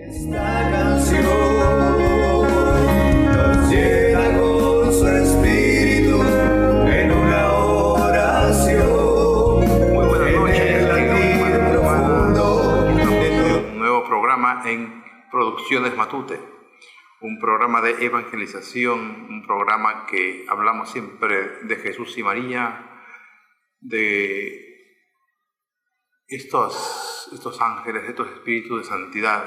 Esta canción nos llena con su espíritu en una oración. Muy buenas noches, un nuevo programa en Producciones Matute, un programa de evangelización, un programa que hablamos siempre de Jesús y María, de estos ángeles, estos espíritus de santidad,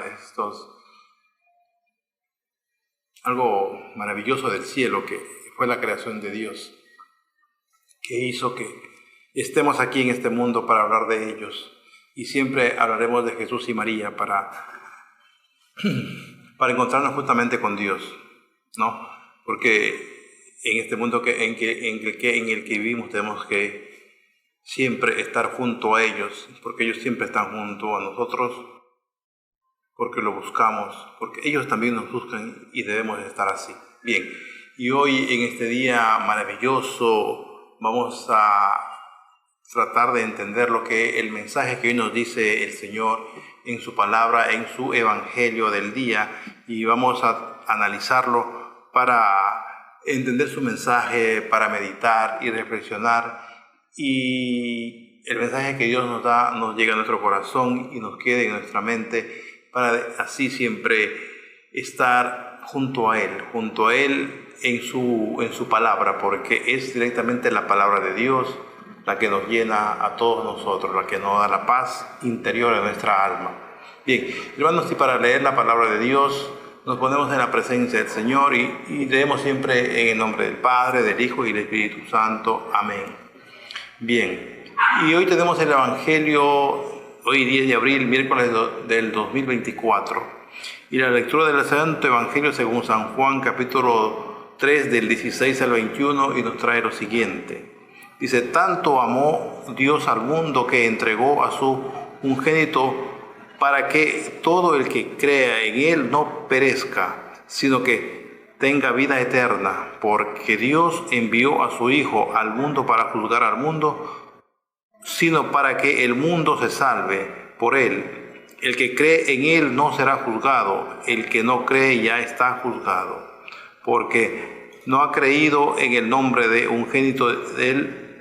algo maravilloso del cielo que fue la creación de Dios, que hizo que estemos aquí en este mundo para hablar de ellos, y siempre hablaremos de Jesús y María para encontrarnos justamente con Dios, ¿no? Porque en este mundo en el que vivimos tenemos que siempre estar junto a ellos, porque ellos siempre están junto a nosotros, porque lo buscamos, porque ellos también nos buscan y debemos estar así. Bien, y hoy en este día maravilloso vamos a tratar de entender el mensaje que hoy nos dice el Señor en su palabra, en su evangelio del día, y vamos a analizarlo para entender su mensaje, para meditar y reflexionar, y el mensaje que Dios nos da nos llega a nuestro corazón y nos quede en nuestra mente, para así siempre estar junto a Él en su palabra, porque es directamente la palabra de Dios la que nos llena a todos nosotros, la que nos da la paz interior a nuestra alma. Bien, hermanos, y para leer la palabra de Dios nos ponemos en la presencia del Señor y leemos siempre en el nombre del Padre, del Hijo y del Espíritu Santo. Amén. Bien, y hoy tenemos el Evangelio, hoy 10 de abril, miércoles del 2024, y la lectura del Santo Evangelio según San Juan, capítulo 3, del 16 al 21, y nos trae lo siguiente. Dice: tanto amó Dios al mundo que entregó a su unigénito, para que todo el que crea en Él no perezca, sino que tenga vida eterna, porque Dios envió a su Hijo al mundo para juzgar al mundo, sino para que el mundo se salve por Él. El que cree en Él no será juzgado, el que no cree ya está juzgado, porque no ha creído en el nombre del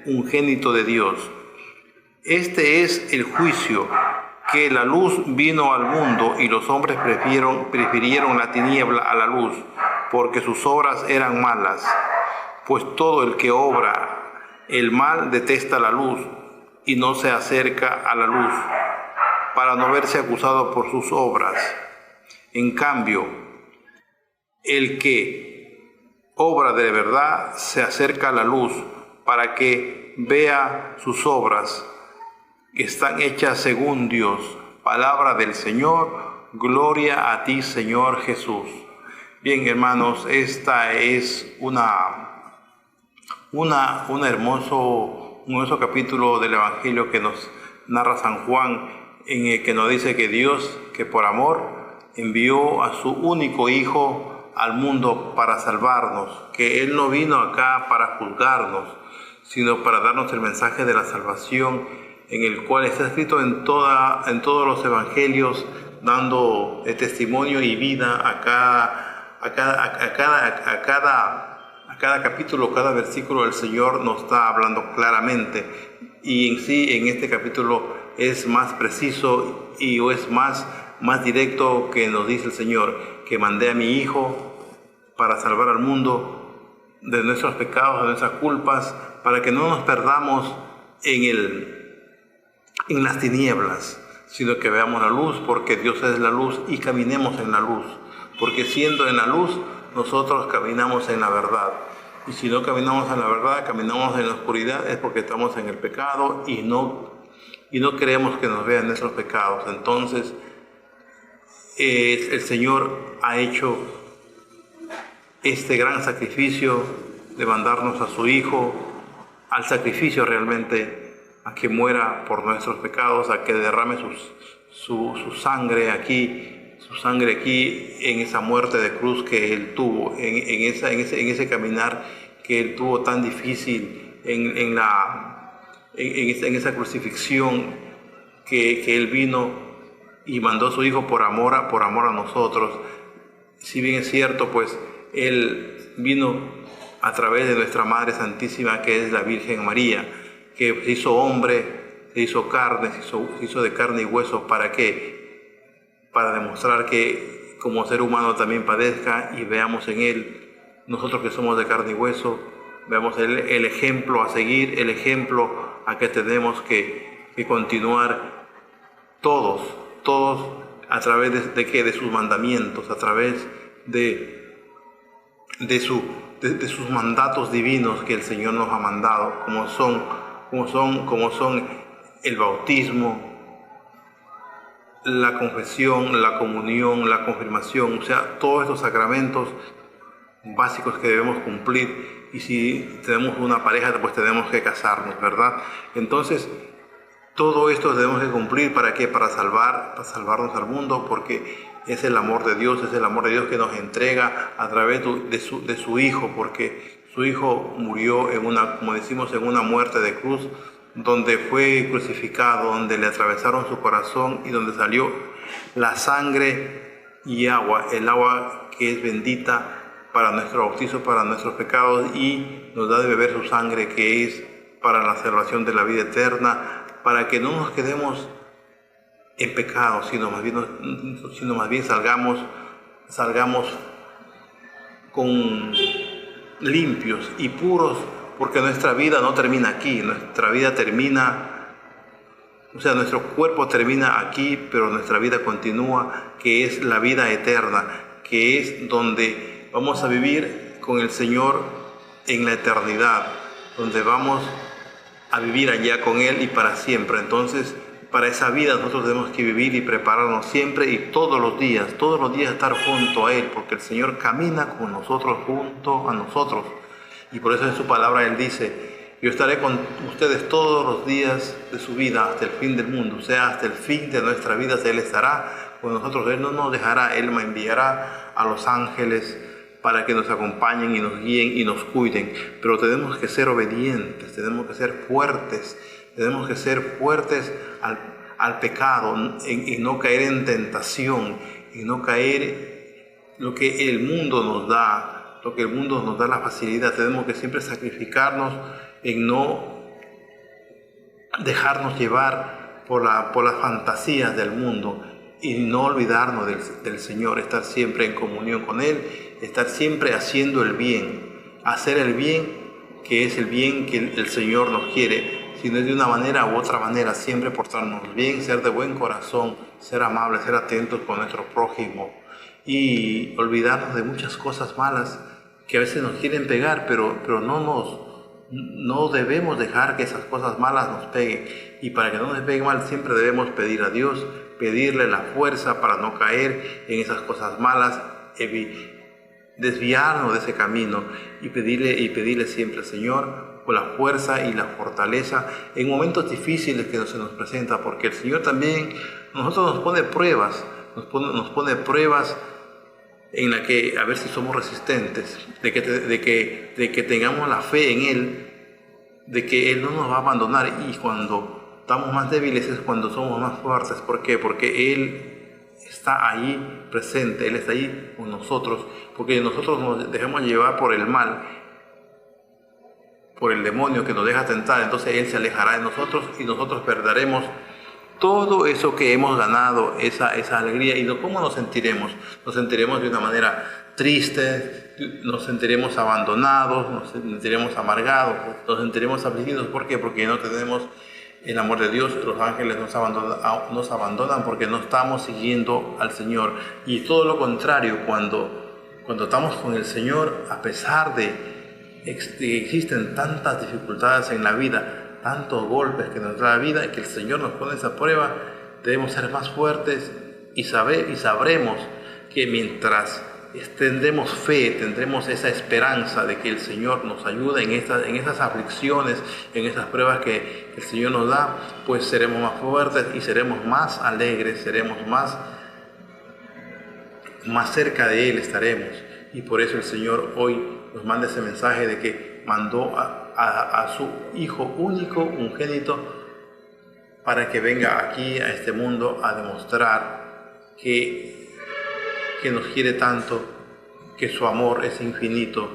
unigénito de Dios. Este es el juicio, que la luz vino al mundo y los hombres prefirieron la tiniebla a la luz, porque sus obras eran malas. Pues todo el que obra el mal detesta la luz y no se acerca a la luz, para no verse acusado por sus obras. En cambio, el que obra de verdad se acerca a la luz, para que vea sus obras, que están hechas según Dios. Palabra del Señor. Gloria a ti, Señor Jesús. Bien, hermanos, esta es un hermoso capítulo del Evangelio que nos narra San Juan, en el que nos dice que Dios, que por amor, envió a su único Hijo al mundo para salvarnos, que Él no vino acá para juzgarnos, sino para darnos el mensaje de la salvación, en el cual está escrito en todos los evangelios, dando testimonio y vida a cada capítulo, cada versículo. El Señor nos está hablando claramente, y en sí en este capítulo es más preciso y es más directo, que nos dice el Señor que mandé a mi Hijo para salvar al mundo de nuestros pecados, de nuestras culpas, para que no nos perdamos en las tinieblas, sino que veamos la luz, porque Dios es la luz, y caminemos en la luz, porque siendo en la luz nosotros caminamos en la verdad. Y si no caminamos en la verdad, caminamos en la oscuridad, es porque estamos en el pecado y no queremos que nos vean nuestros pecados. Entonces el Señor ha hecho este gran sacrificio de mandarnos a su Hijo, al sacrificio realmente, a que muera por nuestros pecados, a que derrame su sangre aquí en esa muerte de cruz que Él tuvo, en ese caminar que Él tuvo tan difícil, en esa crucifixión que Él vino y mandó a su Hijo por amor a nosotros. Si bien es cierto, pues Él vino a través de nuestra Madre Santísima, que es la Virgen María, que se hizo hombre, se hizo carne, se hizo de carne y hueso. ¿Para qué? Para demostrar que como ser humano también padezca, y veamos en Él, nosotros que somos de carne y hueso, veamos el ejemplo a seguir, el ejemplo a que tenemos que continuar todos a través de sus mandamientos, a través de sus mandatos divinos que el Señor nos ha mandado, como son el bautismo, la confesión, la comunión, la confirmación, o sea, todos estos sacramentos básicos que debemos cumplir. Y si tenemos una pareja, pues tenemos que casarnos, ¿verdad? Entonces, todo esto debemos de cumplir. ¿Para qué? Para salvarnos al mundo, porque es el amor de Dios, que nos entrega a través de su Hijo, porque su Hijo murió como decimos, en una muerte de cruz, donde fue crucificado, donde le atravesaron su corazón y donde salió la sangre y agua, el agua que es bendita para nuestro bautizo, para nuestros pecados, y nos da de beber su sangre, que es para la salvación de la vida eterna, para que no nos quedemos en pecado, sino más bien salgamos con limpios y puros, porque nuestra vida no termina aquí, nuestra vida termina, o sea, nuestro cuerpo termina aquí, pero nuestra vida continúa, que es la vida eterna, que es donde vamos a vivir con el Señor en la eternidad, donde vamos a vivir allá con Él y para siempre. Entonces, para esa vida nosotros tenemos que vivir y prepararnos siempre y todos los días estar junto a Él, porque el Señor camina con nosotros, junto a nosotros. Y por eso en su palabra Él dice: yo estaré con ustedes todos los días de su vida hasta el fin del mundo, o sea, hasta el fin de nuestra vida. Él estará con nosotros, Él no nos dejará, Él me enviará a los ángeles para que nos acompañen y nos guíen y nos cuiden. Pero tenemos que ser obedientes, tenemos que ser fuertes al pecado, y no caer en tentación, y no caer lo que el mundo nos da, la facilidad. Tenemos que siempre sacrificarnos en no dejarnos llevar por las fantasías del mundo, y no olvidarnos del Señor, estar siempre en comunión con Él, estar siempre haciendo el bien, hacer el bien, que es el bien que el Señor nos quiere, si no es de una manera u otra manera, siempre portarnos bien, ser de buen corazón, ser amables, ser atentos con nuestro prójimo, y olvidarnos de muchas cosas malas que a veces nos quieren pegar, pero no debemos dejar que esas cosas malas nos peguen. Y para que no nos peguen mal, siempre debemos pedir a Dios, pedirle la fuerza para no caer en esas cosas malas, desviarnos de ese camino, y pedirle siempre al Señor por la fuerza y la fortaleza en momentos difíciles que se nos presenta, porque el Señor también nosotros nos pone pruebas, en la que a ver si somos resistentes, de que tengamos la fe en Él, de que Él no nos va a abandonar. Y cuando estamos más débiles es cuando somos más fuertes. ¿Por qué? Porque Él está ahí presente, Él está ahí con nosotros, porque nosotros nos dejamos llevar por el mal, por el demonio que nos deja tentar. Entonces Él se alejará de nosotros y nosotros perderemos todo eso que hemos ganado, esa alegría. ¿Y cómo nos sentiremos? Nos sentiremos de una manera triste, nos sentiremos abandonados, nos sentiremos amargados, nos sentiremos afligidos. ¿Por qué? Porque no tenemos el amor de Dios. Los ángeles nos abandonan porque no estamos siguiendo al Señor. Y todo lo contrario, cuando estamos con el Señor, a pesar de que existen tantas dificultades en la vida, tantos golpes que nos da la vida, y que el Señor nos pone esa prueba, debemos ser más fuertes y sabremos que mientras tendremos fe, tendremos esa esperanza de que el Señor nos ayuda en esas aflicciones, en esas pruebas que el Señor nos da, pues seremos más fuertes y seremos más alegres, seremos más cerca de Él estaremos. Y por eso el Señor hoy nos manda ese mensaje de que mandó a su Hijo único, ungénito, para que venga aquí a este mundo a demostrar que nos quiere tanto, que su amor es infinito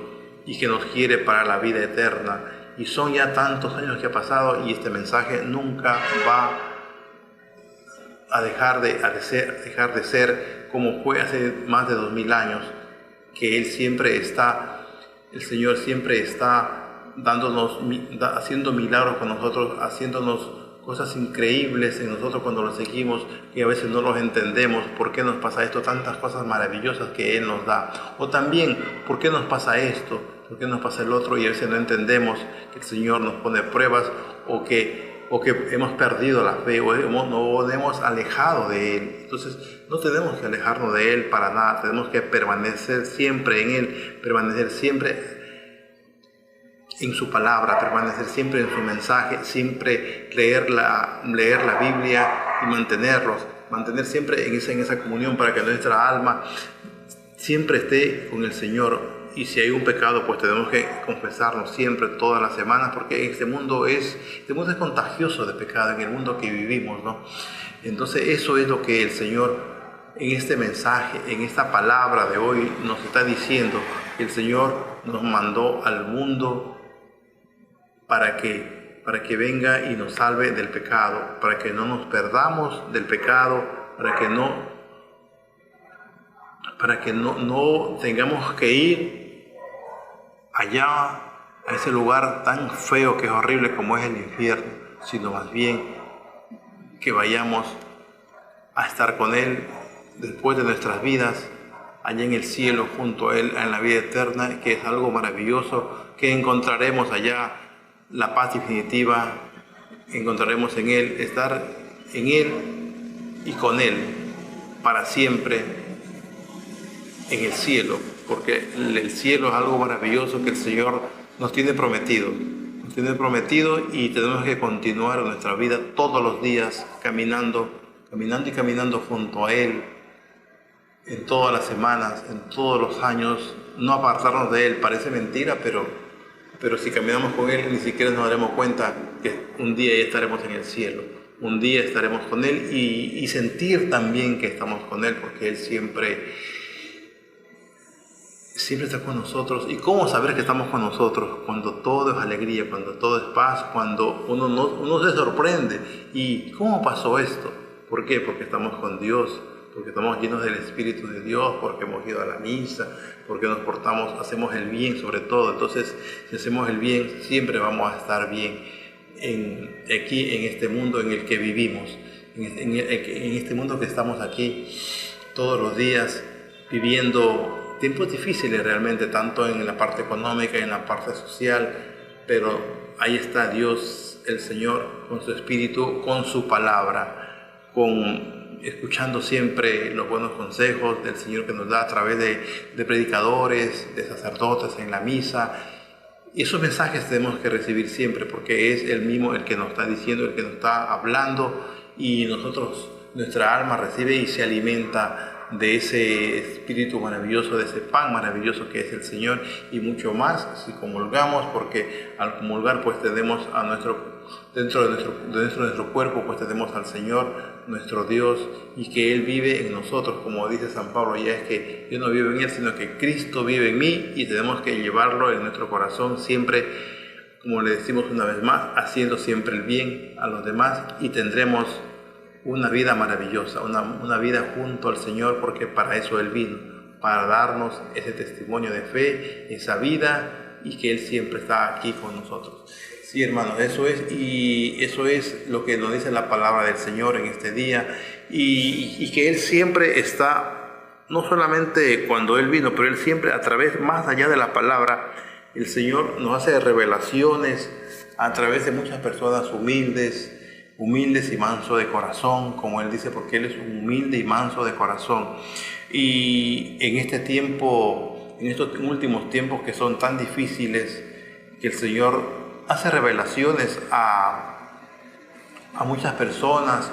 y que nos quiere para la vida eterna. Y son ya tantos años que ha pasado y este mensaje nunca va a dejar de ser como fue hace más de 2000 años, que el Señor siempre está haciendo milagros con nosotros, haciéndonos cosas increíbles en nosotros cuando lo seguimos, y a veces no los entendemos. ¿Por qué nos pasa esto? Tantas cosas maravillosas que Él nos da. O también, ¿por qué nos pasa esto? ¿Por qué nos pasa el otro? Y a veces no entendemos que el Señor nos pone pruebas, o que hemos perdido la fe, o nos hemos alejado de Él. Entonces no tenemos que alejarnos de Él para nada. Tenemos que permanecer siempre en Él, permanecer siempre en su palabra, permanecer siempre en su mensaje, siempre leer la Biblia y mantener siempre en esa comunión, para que nuestra alma siempre esté con el Señor. Y si hay un pecado, pues tenemos que confesarnos siempre, todas las semanas, porque este mundo es contagioso de pecado, en el mundo que vivimos, ¿no? Entonces eso es lo que el Señor en este mensaje, en esta palabra de hoy nos está diciendo. El Señor nos mandó al mundo para que venga y nos salve del pecado, para que no nos perdamos del pecado, para que no tengamos que ir allá, a ese lugar tan feo que es horrible como es el infierno, sino más bien que vayamos a estar con Él después de nuestras vidas, allá en el cielo junto a Él, en la vida eterna, que es algo maravilloso, que encontraremos allá la paz definitiva, encontraremos en Él, estar en Él y con Él para siempre en el cielo, porque el cielo es algo maravilloso que el Señor nos tiene prometido, y tenemos que continuar nuestra vida todos los días caminando junto a Él, en todas las semanas, en todos los años, no apartarnos de Él. Parece mentira, pero si caminamos con Él, ni siquiera nos daremos cuenta que un día ya estaremos en el cielo, un día estaremos con Él, y sentir también que estamos con Él, porque Él siempre está con nosotros. ¿Y cómo saber que estamos con nosotros? Cuando todo es alegría, cuando todo es paz, cuando uno se sorprende. ¿Y cómo pasó esto? ¿Por qué? Porque estamos con Dios, porque estamos llenos del Espíritu de Dios, porque hemos ido a la misa, porque nos portamos, hacemos el bien sobre todo. Entonces, si hacemos el bien, siempre vamos a estar bien aquí en este mundo en el que vivimos, en este mundo que estamos aquí todos los días, viviendo tiempos difíciles realmente, tanto en la parte económica y en la parte social, pero ahí está Dios, el Señor, con su Espíritu, con su palabra, escuchando siempre los buenos consejos del Señor que nos da a través de predicadores, de sacerdotes en la misa. Y esos mensajes tenemos que recibir siempre, porque es Él mismo el que nos está diciendo, el que nos está hablando, y nuestra alma recibe y se alimenta de ese espíritu maravilloso, de ese pan maravilloso que es el Señor, y mucho más si comulgamos, porque al comulgar pues tenemos dentro de nuestro cuerpo pues tenemos al Señor, nuestro Dios, y que Él vive en nosotros, como dice San Pablo. Ya es que yo no vivo en Él, sino que Cristo vive en mí, y tenemos que llevarlo en nuestro corazón siempre, como le decimos una vez más, haciendo siempre el bien a los demás, y tendremos una vida maravillosa, una vida junto al Señor, porque para eso Él vino, para darnos ese testimonio de fe, esa vida, y que Él siempre está aquí con nosotros. Sí, hermanos, eso es lo que nos dice la palabra del Señor en este día, y que Él siempre está, no solamente cuando Él vino, pero Él siempre a través, más allá de la palabra, el Señor nos hace revelaciones a través de muchas personas humildes y manso de corazón, como Él dice, porque Él es humilde y manso de corazón. Y en este tiempo, en estos últimos tiempos que son tan difíciles, que el Señor hace revelaciones a muchas personas,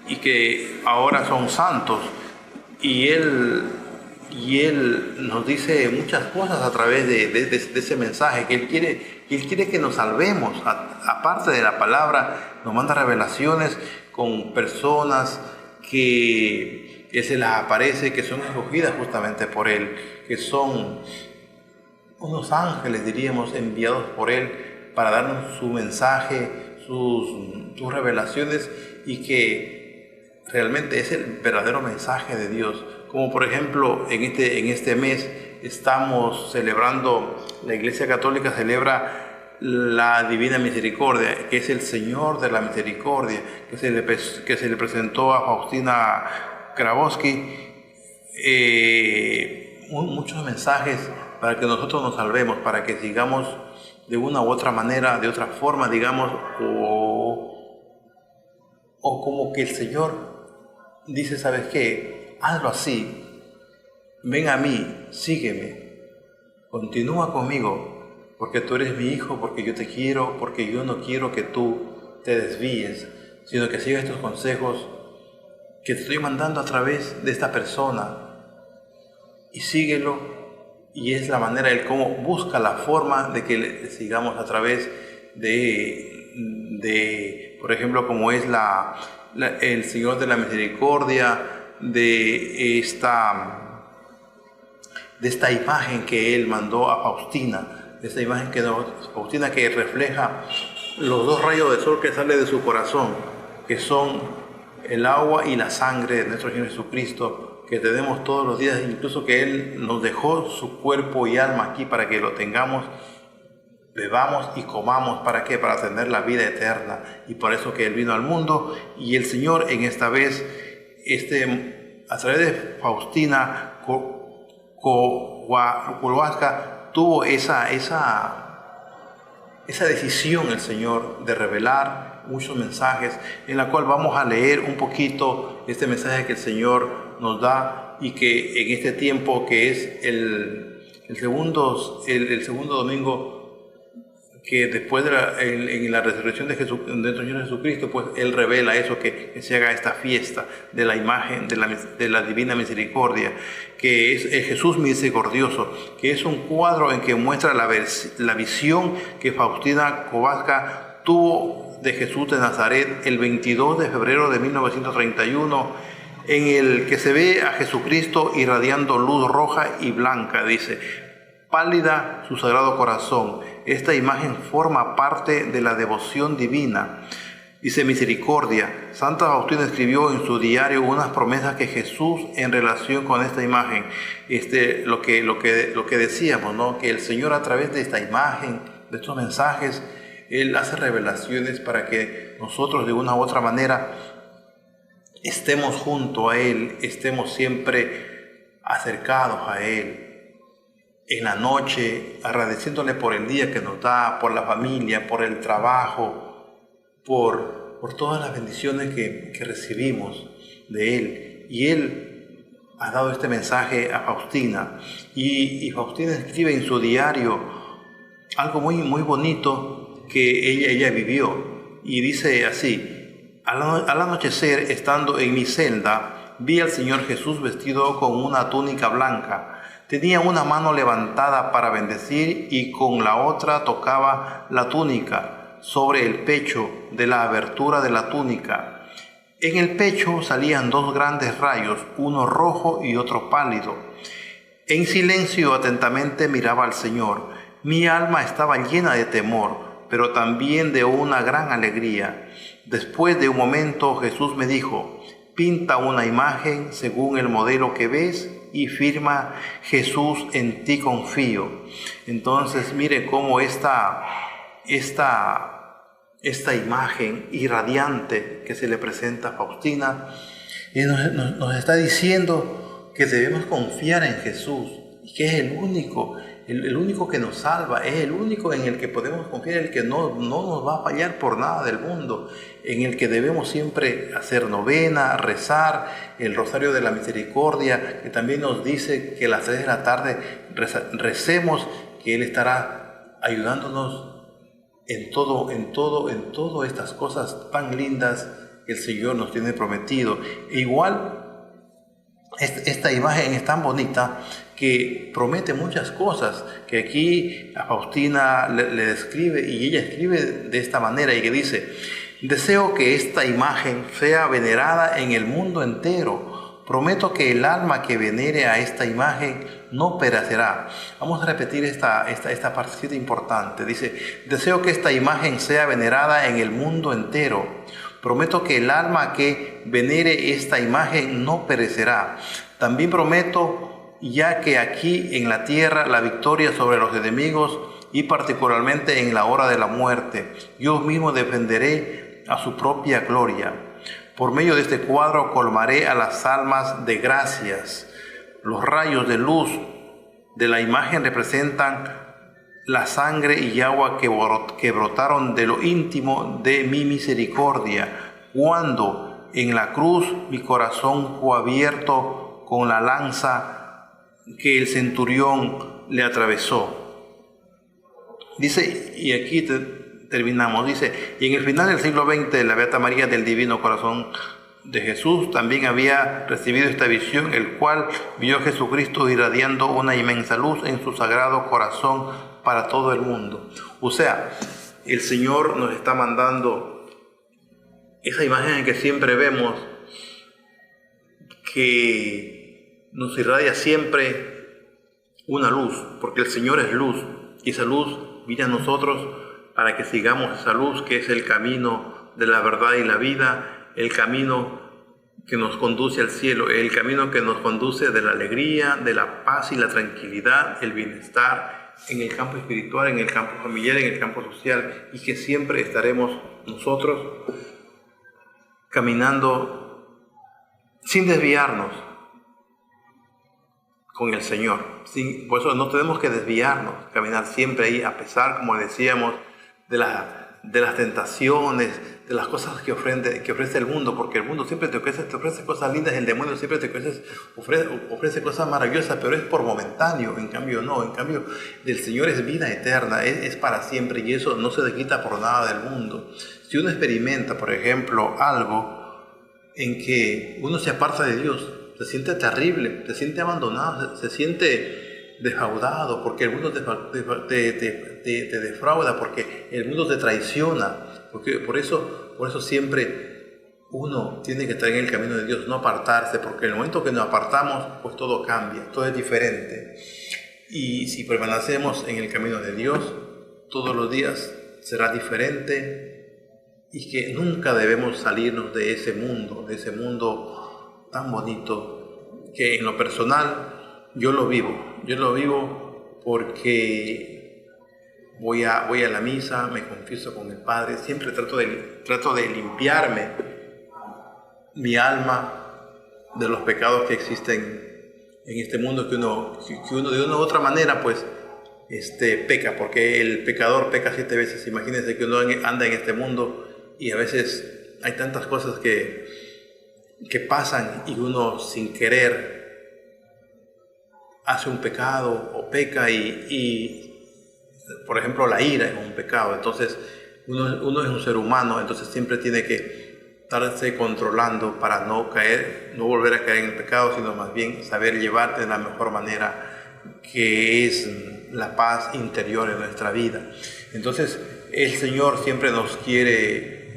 y que ahora son santos, y Él nos dice muchas cosas a través de ese mensaje, que Él quiere que nos salvemos. Aparte de la palabra, nos manda revelaciones con personas que se las aparece, que son escogidas justamente por Él, que son unos ángeles, diríamos, enviados por Él para darnos su mensaje, sus revelaciones, y que realmente es el verdadero mensaje de Dios. Como por ejemplo, en este mes estamos celebrando, la Iglesia Católica celebra la Divina Misericordia, que es el Señor de la Misericordia, que se le presentó a Faustina Kowalski, muchos mensajes para que nosotros nos salvemos, para que sigamos de una u otra manera, de otra forma, digamos, o como que el Señor dice, ¿sabes qué? Hazlo así, ven a mí, sígueme, continúa conmigo, porque tú eres mi hijo, porque yo te quiero, porque yo no quiero que tú te desvíes, sino que sigas estos consejos que te estoy mandando a través de esta persona, y síguelo. Y es la manera, el cómo busca la forma de que le sigamos a través de por ejemplo, como es el Señor de la Misericordia, de esta imagen que Él mandó a Faustina, de esta imagen Faustina que refleja los dos rayos de sol que salen de su corazón, que son el agua y la sangre de nuestro Señor Jesucristo, que tenemos todos los días, incluso que Él nos dejó su cuerpo y alma aquí para que lo tengamos, bebamos y comamos. ¿Para qué? Para tener la vida eterna. Y por eso que Él vino al mundo, y el Señor en esta vez, a través de Faustina Kowalski, tuvo esa decisión, el Señor, de revelar muchos mensajes, en la cual vamos a leer un poquito este mensaje que el Señor nos da, y que en este tiempo que es el segundo domingo, que después de la resurrección de nuestro Señor Jesucristo, pues Él revela eso, que se haga esta fiesta de la imagen de la Divina Misericordia, que es el Jesús misericordioso, que es un cuadro en que muestra la visión que Faustina Kowalski tuvo de Jesús de Nazaret el 22 de febrero de 1931, en el que se ve a Jesucristo irradiando luz roja y blanca, dice, pálida su sagrado corazón. Esta imagen forma parte de la devoción divina. Dice misericordia. Santa Faustina escribió en su diario unas promesas que Jesús, en relación con esta imagen, lo que decíamos, ¿no? Que el Señor, a través de esta imagen, de estos mensajes, Él hace revelaciones para que nosotros de una u otra manera estemos junto a Él, estemos siempre acercados a Él. En la noche, agradeciéndole por el día que nos da, por la familia, por el trabajo, por todas las bendiciones que recibimos de Él. Y Él ha dado este mensaje a Faustina. Y Faustina escribe en su diario algo muy, muy bonito que ella vivió. Y dice así: al anochecer, estando en mi celda, vi al Señor Jesús vestido con una túnica blanca. Tenía una mano levantada para bendecir y con la otra tocaba la túnica sobre el pecho de la abertura de la túnica. En el pecho salían dos grandes rayos, uno rojo y otro pálido. En silencio atentamente miraba al Señor. Mi alma estaba llena de temor, pero también de una gran alegría. Después de un momento Jesús me dijo: pinta una imagen según el modelo que ves y firma: Jesús, en ti confío. Entonces mire cómo esta imagen irradiante que se le presenta a Faustina nos está diciendo que debemos confiar en Jesús, y que es el único que nos salva, es el único en el que podemos confiar, el que no nos va a fallar por nada del mundo, en el que debemos siempre hacer novena, rezar el Rosario de la Misericordia, que también nos dice que a las 3 de la tarde recemos, que Él estará ayudándonos en todas estas cosas tan lindas que el Señor nos tiene prometido. E igual, esta imagen es tan bonita que promete muchas cosas, que aquí a Faustina le describe, y ella escribe de esta manera, y que dice: Deseo que esta imagen sea venerada en el mundo entero. Prometo que el alma que venere a esta imagen no perecerá. Vamos a repetir esta partecita importante. Dice, deseo que esta imagen sea venerada en el mundo entero. Prometo que el alma que venere esta imagen no perecerá. También prometo, ya que aquí en la tierra la victoria sobre los enemigos y particularmente en la hora de la muerte, yo mismo defenderé a su propia gloria. Por medio de este cuadro colmaré a las almas de gracias. Los rayos de luz de la imagen representan la sangre y agua que brotaron de lo íntimo de mi misericordia, cuando en la cruz mi corazón fue abierto con la lanza que el centurión le atravesó. Dice, y aquí terminamos, dice, y en el final del siglo XX, la Beata María del Divino Corazón de Jesús también había recibido esta visión, el cual vio a Jesucristo irradiando una inmensa luz en su sagrado corazón para todo el mundo. O sea, el Señor nos está mandando esa imagen que siempre vemos, que nos irradia siempre una luz, porque el Señor es luz, y esa luz viene a nosotros para que sigamos esa luz, que es el camino de la verdad y la vida, el camino que nos conduce al cielo, el camino que nos conduce de la alegría, de la paz y la tranquilidad, el bienestar en el campo espiritual, en el campo familiar, en el campo social, y que siempre estaremos nosotros caminando sin desviarnos con el Señor. Por eso no tenemos que desviarnos, caminar siempre ahí, a pesar, como decíamos, de las tentaciones, de las cosas que ofrece el mundo, porque el mundo siempre te ofrece cosas lindas, el demonio siempre te ofrece cosas maravillosas, pero es por momentáneo. En cambio no, en cambio del Señor es vida eterna, es para siempre, y eso no se le quita por nada del mundo. Si uno experimenta, por ejemplo, algo en que uno se aparta de Dios, se siente terrible, se siente abandonado, se siente defraudado, porque el mundo te defrauda, porque el mundo te traiciona, porque por eso siempre uno tiene que estar en el camino de Dios, no apartarse, porque en el momento que nos apartamos, pues todo cambia, todo es diferente. Y si permanecemos en el camino de Dios, todos los días será diferente, y que nunca debemos salirnos de ese mundo tan bonito, que en lo personal yo lo vivo porque voy a la misa, me confieso con el Padre, siempre trato de limpiarme mi alma de los pecados que existen en este mundo, que uno de una u otra manera pues peca, porque el pecador peca 7 veces. Imagínense que uno anda en este mundo y a veces hay tantas cosas que pasan y uno sin querer hace un pecado o peca, y por ejemplo la ira es un pecado. Entonces uno es un ser humano, entonces siempre tiene que estarse controlando para no volver a caer en el pecado, sino más bien saber llevar de la mejor manera, que es la paz interior en nuestra vida. Entonces el Señor siempre nos quiere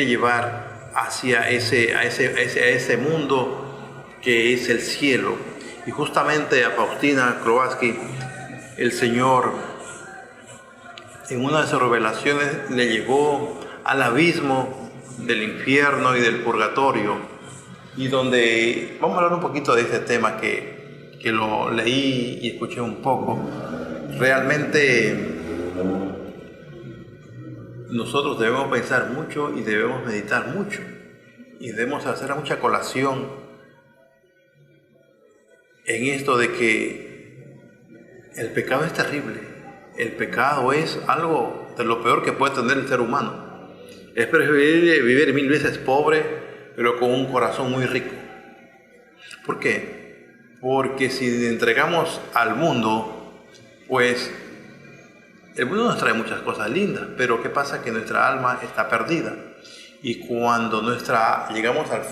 llevar hacia ese mundo que es el cielo. Y justamente a Faustina Kowalski, el Señor, en una de sus revelaciones, le llevó al abismo del infierno y del purgatorio, y donde vamos a hablar un poquito de este tema que lo leí y escuché un poco. Realmente nosotros debemos pensar mucho y debemos meditar mucho, y debemos hacer mucha colación en esto de que el pecado es terrible. El pecado es algo de lo peor que puede tener el ser humano. Es preferible vivir 1000 veces pobre, pero con un corazón muy rico. ¿Por qué? Porque si entregamos al mundo, pues el mundo nos trae muchas cosas lindas, pero ¿qué pasa? Que nuestra alma está perdida. Y cuando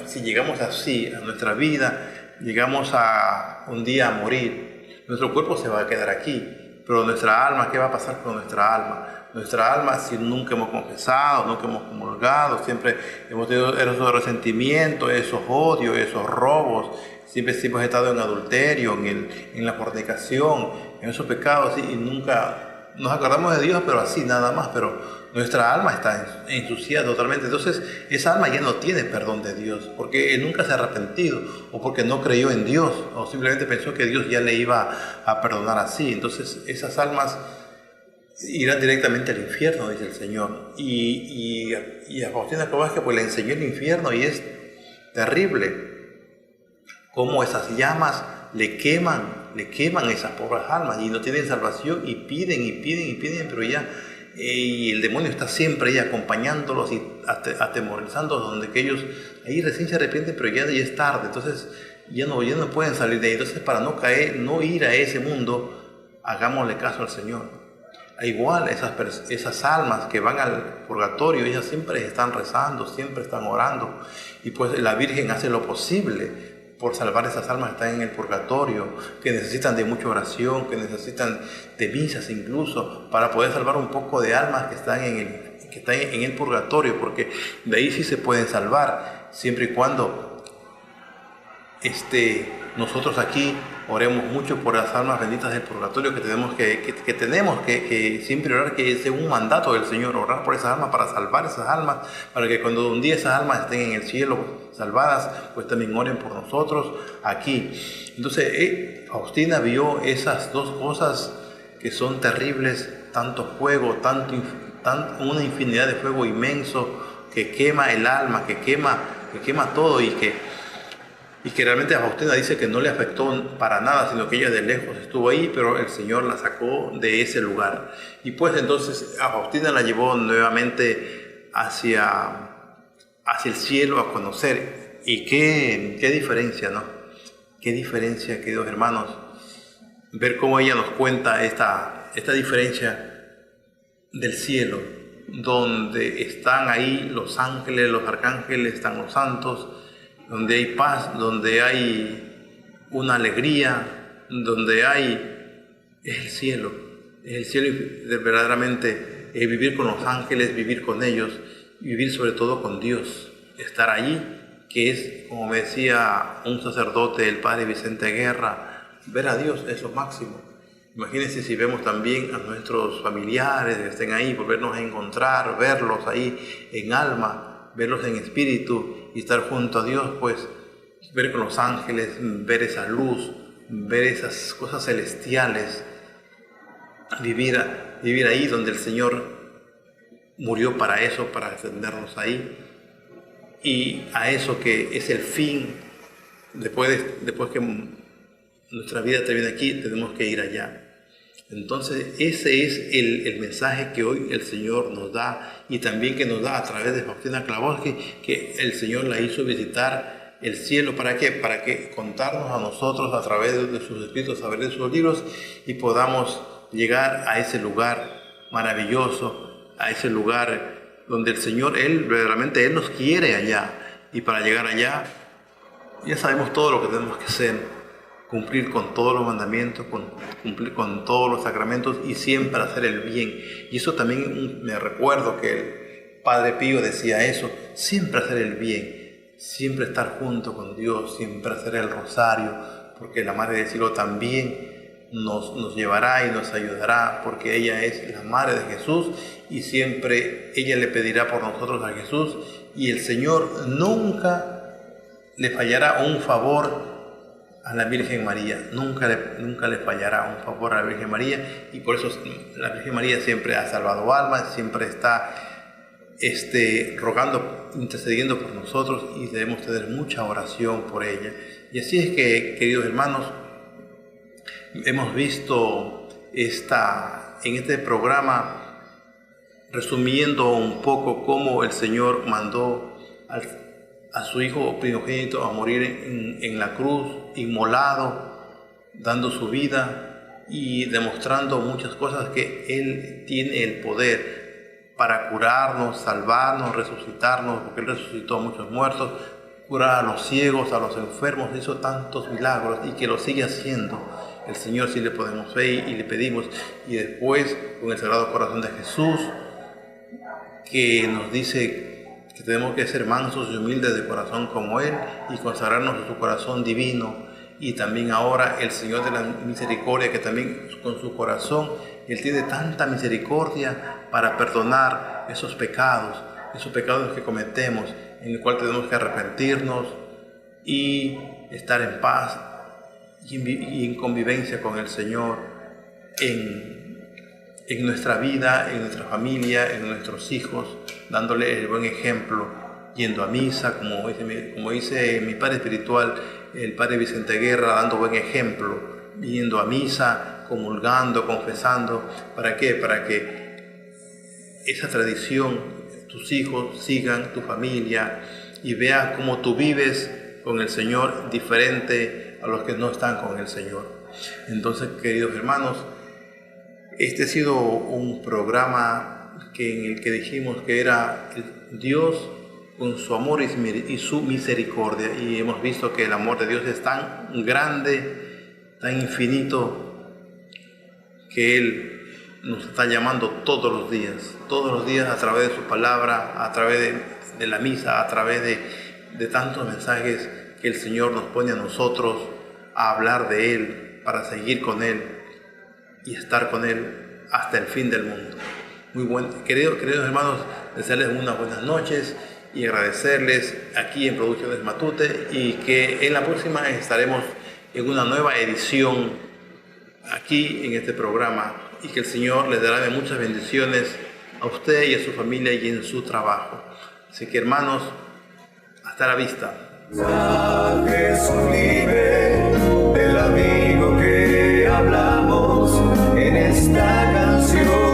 si llegamos así a nuestra vida, llegamos a un día a morir, nuestro cuerpo se va a quedar aquí, pero nuestra alma, ¿qué va a pasar con nuestra alma? nuestra alma si nunca hemos confesado, nunca hemos comulgado, siempre hemos tenido esos resentimientos, esos odios, esos robos, siempre hemos estado en adulterio, en la fornicación, en esos pecados y nunca nos acordamos de Dios, pero así nada más, pero nuestra alma está ensuciada totalmente. Entonces esa alma ya no tiene perdón de Dios, porque él nunca se ha arrepentido, o porque no creyó en Dios, o simplemente pensó que Dios ya le iba a perdonar así. Entonces esas almas irán directamente al infierno, dice el Señor. Y a Faustina Kowalska pues le enseñó el infierno, y es terrible cómo esas llamas le queman esas pobres almas, y no tienen salvación, y piden, pero ya y el demonio está siempre ahí acompañándolos y atemorizándolos, donde que ellos ahí recién se arrepienten, pero ya es tarde. Entonces ya no pueden salir de ahí. Entonces, para no ir a ese mundo, hagámosle caso al Señor. Igual esas almas que van al purgatorio, ellas siempre están rezando, siempre están orando, y pues la Virgen hace lo posible por salvar esas almas que están en el purgatorio, que necesitan de mucha oración, que necesitan de misas incluso, para poder salvar un poco de almas que están en el purgatorio, porque de ahí sí se pueden salvar, siempre y cuando nosotros aquí oremos mucho por las almas benditas del purgatorio, que tenemos que siempre orar, que es un mandato del Señor, orar por esas almas, para salvar esas almas, para que cuando un día esas almas estén en el cielo salvadas, pues también oren por nosotros aquí. Entonces Faustina vio esas dos cosas que son terribles, tanto fuego, una infinidad de fuego inmenso que quema el alma, que quema todo, y que realmente a Faustina dice que no le afectó para nada, sino que ella de lejos estuvo ahí, pero el Señor la sacó de ese lugar. Y pues entonces a Faustina la llevó nuevamente hacia el cielo a conocer. Y qué diferencia, ¿no? Qué diferencia, queridos hermanos, ver cómo ella nos cuenta esta diferencia del cielo, donde están ahí los ángeles, los arcángeles, están los santos, donde hay paz, donde hay una alegría, donde es el cielo verdaderamente, vivir con los ángeles, vivir con ellos, vivir sobre todo con Dios, estar allí, que es, como me decía un sacerdote, el padre Vicente Guerra, ver a Dios es lo máximo. Imagínense si vemos también a nuestros familiares que estén ahí, volvernos a encontrar, verlos ahí en alma, verlos en espíritu y estar junto a Dios, pues ver con los ángeles, ver esa luz, ver esas cosas celestiales, vivir ahí donde el Señor murió para eso, para defendernos ahí, y a eso que es el fin. Después que nuestra vida termina aquí, tenemos que ir allá. Entonces ese es el mensaje que hoy el Señor nos da, y también que nos da a través de Faustina Kowalska, que el Señor la hizo visitar el cielo. ¿Para qué? Para que contarnos a nosotros a través de sus escritos, a través de sus libros, y podamos llegar a ese lugar maravilloso, a ese lugar donde el Señor, verdaderamente Él nos quiere allá. Y para llegar allá, ya sabemos todo lo que tenemos que hacer: cumplir con todos los mandamientos, cumplir con todos los sacramentos, y siempre hacer el bien. Y eso también me recuerdo que el Padre Pío decía eso: siempre hacer el bien, siempre estar junto con Dios, siempre hacer el rosario, porque la Madre del Cielo también nos llevará y nos ayudará, porque ella es la Madre de Jesús, y siempre ella le pedirá por nosotros a Jesús, y el Señor nunca le fallará un favor a la Virgen María, nunca le fallará un favor a la Virgen María. Y por eso la Virgen María siempre ha salvado almas, siempre está rogando, intercediendo por nosotros, y debemos tener mucha oración por ella. Y así es que, queridos hermanos, hemos visto en este programa, resumiendo un poco cómo el Señor mandó a su Hijo primogénito a morir en la cruz, inmolado, dando su vida y demostrando muchas cosas, que Él tiene el poder para curarnos, salvarnos, resucitarnos, porque Él resucitó a muchos muertos, curar a los ciegos, a los enfermos, hizo tantos milagros, y que lo sigue haciendo. el Señor sí le podemos ver y le pedimos. Y después con el Sagrado Corazón de Jesús, que nos dice que tenemos que ser mansos y humildes de corazón como Él y consagrarnos a su corazón divino. Y también ahora el Señor de la misericordia, que también con su corazón Él tiene tanta misericordia para perdonar esos pecados que cometemos, en el cual tenemos que arrepentirnos y estar en paz y en convivencia con el Señor en nuestra vida, en nuestra familia, en nuestros hijos, dándole el buen ejemplo, yendo a misa, como dice mi padre espiritual, el padre Vicente Guerra, dando buen ejemplo, yendo a misa, comulgando, confesando. ¿Para qué? Para que esa tradición, tus hijos sigan, tu familia, y vean cómo tú vives con el Señor diferente a los que no están con el Señor. Entonces, queridos hermanos, este ha sido un programa en el que dijimos que era Dios con su amor y su misericordia, y hemos visto que el amor de Dios es tan grande, tan infinito, que Él nos está llamando todos los días a través de su palabra, a través de la misa, a través de tantos mensajes que el Señor nos pone a nosotros a hablar de Él, para seguir con Él y estar con Él hasta el fin del mundo. Muy bueno, queridos hermanos, desearles unas buenas noches y agradecerles aquí en Producciones Matute, y que en la próxima estaremos en una nueva edición aquí en este programa, y que el Señor les dará de muchas bendiciones a usted y a su familia y en su trabajo. Así que, hermanos, hasta la vista. A Jesús libre del amigo que hablamos en esta canción.